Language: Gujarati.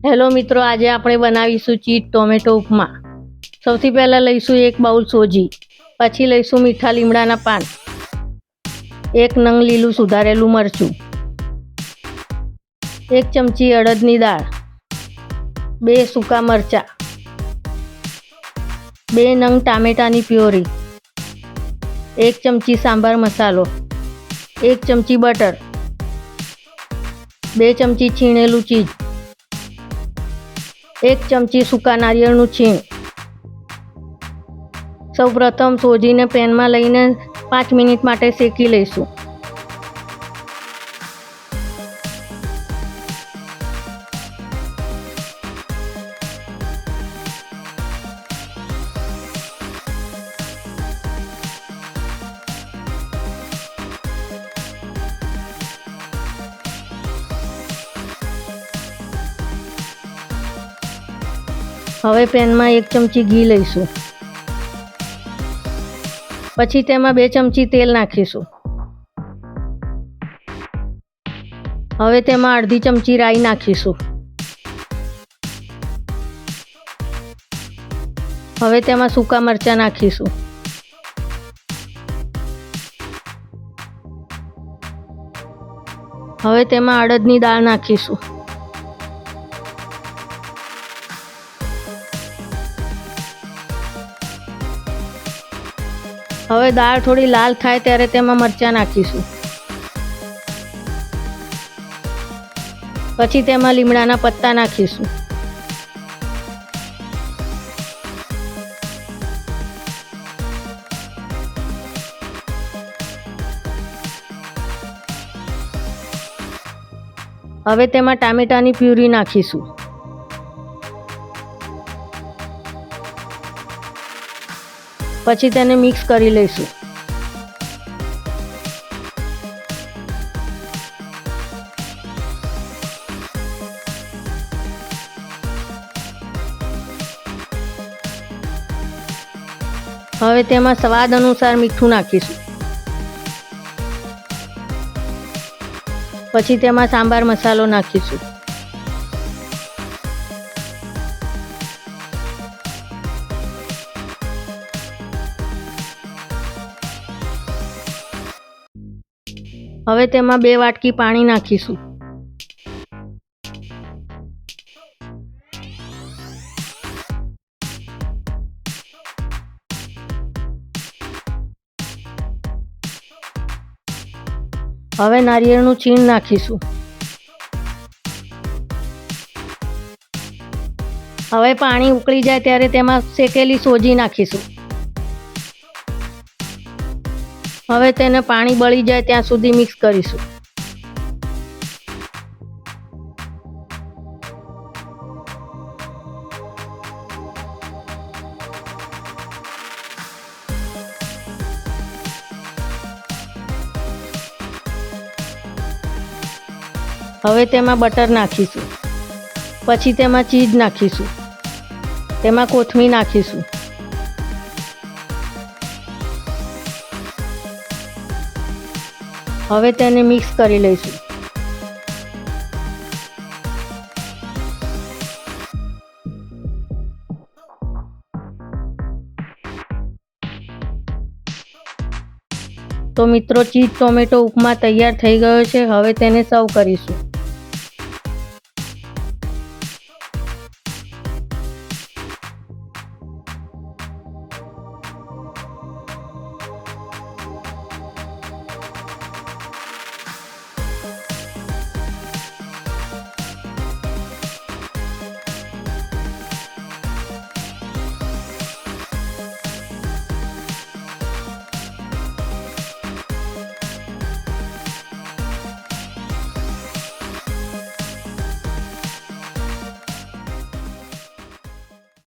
હેલો મિત્રો, આજે આપણે બનાવીશું ચીઝ ટોમેટો ઉપમા. સૌથી પહેલાં લઈશું એક બાઉલ સોજી, પછી લઈશું મીઠા લીમડાના પાન, એક નંગ લીલું સુધારેલું મરચું, એક ચમચી અડદની દાળ, 2 સૂકા મરચાં, 2 નંગ ટામેટાની પ્યોરી, 1 ચમચી સાંભાર મસાલો, 1 ચમચી બટર, 2 ચમચી છીણેલું ચીઝ, 1 ચમચી સૂકા નારિયેળનું છીણ. સૌપ્રથમ સોજીને પેનમાં લઈને 5 મિનિટ માટે શેકી લઈશું. હવે પેનમાં 1 ચમચી ઘી લઈશું. પછી તેમાં 2 ચમચી તેલ નાખીશું. હવે તેમાં અડધી ચમચી રાઈ નાખીશું. હવે તેમાં સૂકા મરચાં નાખીશું. હવે તેમાં અડદની દાળ નાખીશું. હવે દાળ થોડી લાલ થાય ત્યારે તેમાં મરચાં નાખીશું. પછી તેમાં લીમડાના પત્તા નાખીશું. હવે તેમાં ટામેટાની પ્યુરી નાખીશું. પછી તેને મિક્સ કરી લઈશું. હવે તેમાં સ્વાદ અનુસાર મીઠું નાખીશું. પછી તેમાં સાંભાર મસાલો નાખીશું. હવે તેમાં 2 વાટકી પાણી નાખીશું. હવે નારિયેળનું છીણ નાખીશું. હવે પાણી ઉકળી જાય ત્યારે તેમાં શેકેલી સોજી નાખીશું. હવે તેને પાણી બળી જાય ત્યાં સુધી મિક્સ કરીશું. હવે તેમાં બટર નાખીશું. પછી તેમાં ચીઝ નાખીશું. તેમાં કોથમીર નાખીશું. હવે તેને મિક્સ કરી લઈશું. તો મિત્રો, ચીઝ ટોમેટો ઉપમા તૈયાર થઈ ગયો છે. હવે તેને સર્વ કરીશું.